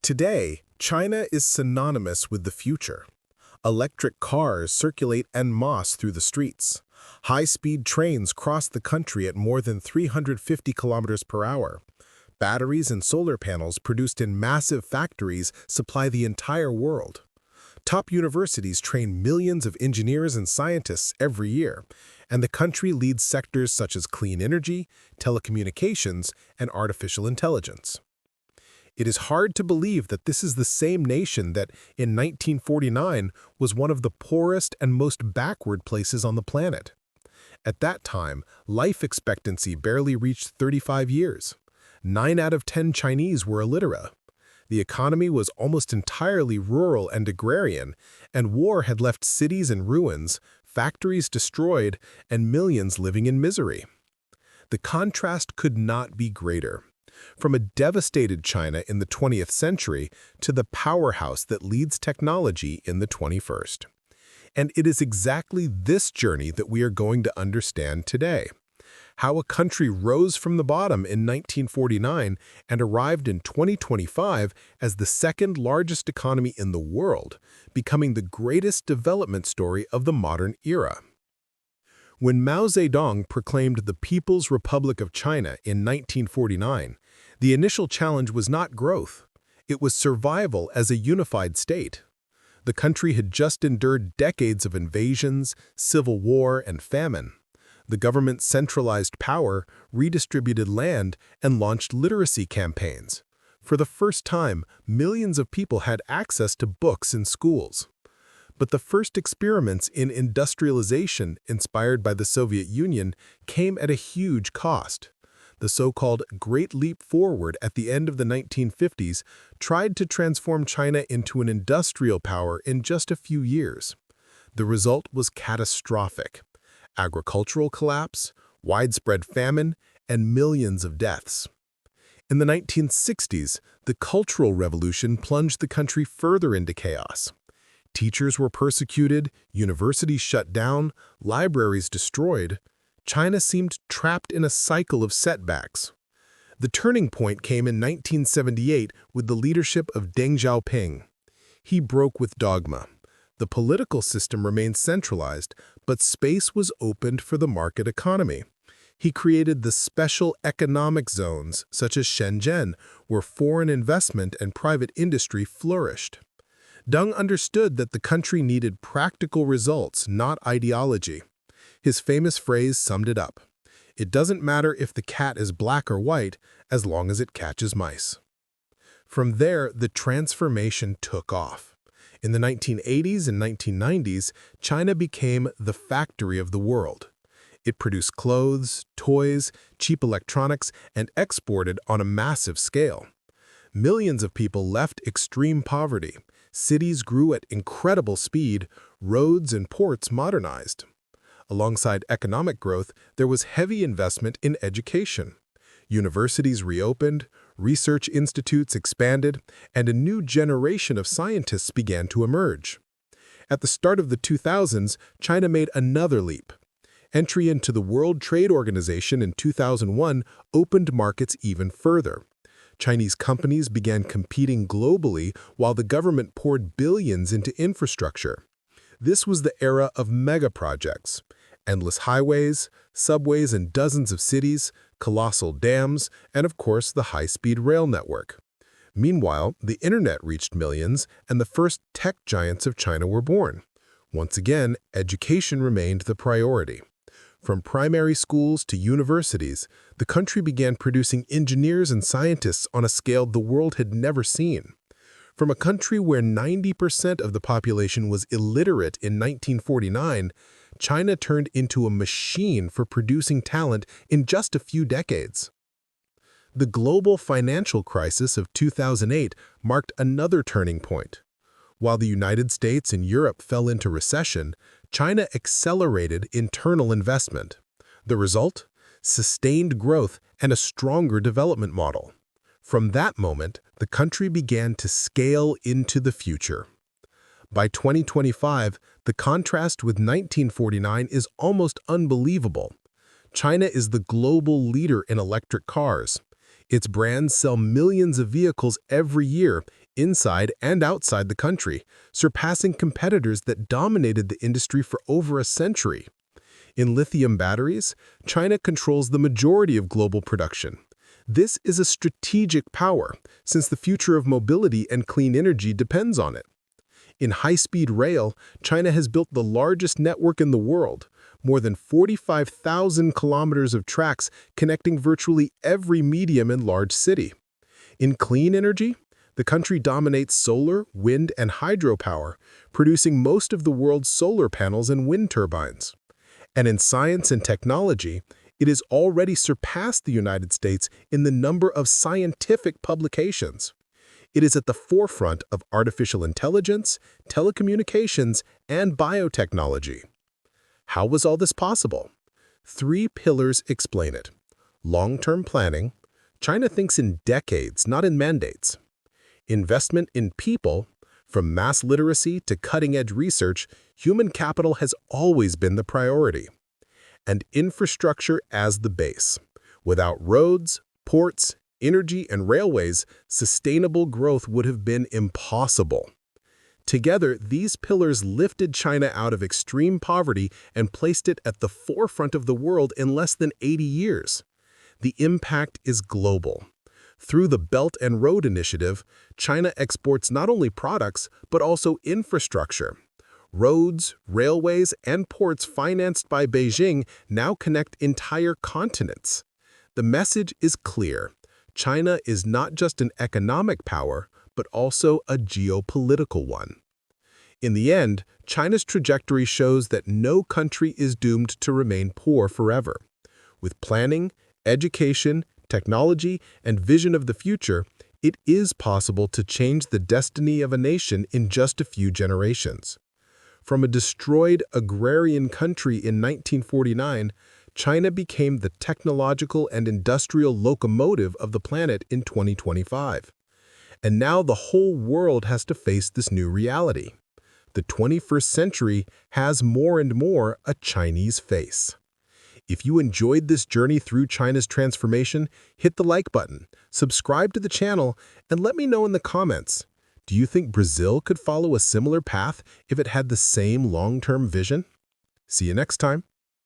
Today, China is synonymous with the future. Electric cars circulate en masse through the streets. High-speed trains cross the country at more than 350 kilometers per hour. Batteries and solar panels produced in massive factories supply the entire world. Top universities train millions of engineers and scientists every year, and the country leads sectors such as clean energy, telecommunications, and artificial intelligence. It is hard to believe that this is the same nation that, in 1949, was one of the poorest and most backward places on the planet. At that time, life expectancy barely reached 35 years. 9 out of 10 Chinese were illiterate. The economy was almost entirely rural and agrarian, and war had left cities in ruins, factories destroyed, and millions living in misery. The contrast could not be greater. From a devastated China in the 20th century to the powerhouse that leads technology in the 21st. And it is exactly this journey that we are going to understand today. How a country rose from the bottom in 1949 and arrived in 2025 as the second largest economy in the world, becoming the greatest development story of the modern era. When Mao Zedong proclaimed the People's Republic of China in 1949, the initial challenge was not growth. It was survival as a unified state. The country had just endured decades of invasions, civil war, and famine. The government centralized power, redistributed land, and launched literacy campaigns. For the first time, millions of people had access to books in schools. But the first experiments in industrialization, inspired by the Soviet Union, came at a huge cost. The so-called Great Leap Forward at the end of the 1950s tried to transform China into an industrial power in just a few years. The result was catastrophic. Agricultural collapse, widespread famine, and millions of deaths. In the 1960s, the Cultural Revolution plunged the country further into chaos. Teachers were persecuted, universities shut down, libraries destroyed. China seemed trapped in a cycle of setbacks. The turning point came in 1978 with the leadership of Deng Xiaoping. He broke with dogma. The political system remained centralized, but space was opened for the market economy. He created the special economic zones, such as Shenzhen, where foreign investment and private industry flourished. Deng understood that the country needed practical results, not ideology. His famous phrase summed it up. It doesn't matter if the cat is black or white, as long as it catches mice. From there, the transformation took off. In the 1980s and 1990s, China became the factory of the world. It produced clothes, toys, cheap electronics, and exported on a massive scale. Millions of people left extreme poverty. Cities grew at incredible speed, roads and ports modernized. Alongside economic growth, there was heavy investment in education. Universities reopened, research institutes expanded, and a new generation of scientists began to emerge. At the start of the 2000s, China made another leap. Entry into the World Trade Organization in 2001 opened markets even further. Chinese companies began competing globally while the government poured billions into infrastructure. This was the era of mega-projects. Endless highways, subways in dozens of cities, colossal dams, and of course the high-speed rail network. Meanwhile, the internet reached millions, and the first tech giants of China were born. Once again, education remained the priority. From primary schools to universities, the country began producing engineers and scientists on a scale the world had never seen. From a country where 90% of the population was illiterate in 1949, China turned into a machine for producing talent in just a few decades. The global financial crisis of 2008 marked another turning point. While the United States and Europe fell into recession, China accelerated internal investment. The result? Sustained growth and a stronger development model. From that moment, the country began to scale into the future. By 2025, the contrast with 1949 is almost unbelievable. China is the global leader in electric cars. Its brands sell millions of vehicles every year, inside and outside the country, surpassing competitors that dominated the industry for over a century. In lithium batteries, China controls the majority of global production. This is a strategic power, since the future of mobility and clean energy depends on it. In high-speed rail, China has built the largest network in the world, more than 45,000 kilometers of tracks connecting virtually every medium and large city. In clean energy, the country dominates solar, wind, and hydropower, producing most of the world's solar panels and wind turbines. And in science and technology, it has already surpassed the United States in the number of scientific publications. It is at the forefront of artificial intelligence, telecommunications, and biotechnology. How was all this possible? 3 pillars explain it. Long-term planning. China thinks in decades, not in mandates. Investment in people. From mass literacy to cutting-edge research, human capital has always been the priority. And infrastructure as the base. Without roads, ports, energy, and railways, sustainable growth would have been impossible. Together, these pillars lifted China out of extreme poverty and placed it at the forefront of the world in less than 80 years. The impact is global. Through the Belt and Road Initiative, China exports not only products, but also infrastructure. Roads, railways, and ports financed by Beijing now connect entire continents. The message is clear. China is not just an economic power, but also a geopolitical one. In the end, China's trajectory shows that no country is doomed to remain poor forever. With planning, education, technology, and vision of the future, it is possible to change the destiny of a nation in just a few generations. From a destroyed agrarian country in 1949, China became the technological and industrial locomotive of the planet in 2025. And now the whole world has to face this new reality. The 21st century has more and more a Chinese face. If you enjoyed this journey through China's transformation, hit the like button, subscribe to the channel, and let me know in the comments. Do you think Brazil could follow a similar path if it had the same long-term vision? See you next time.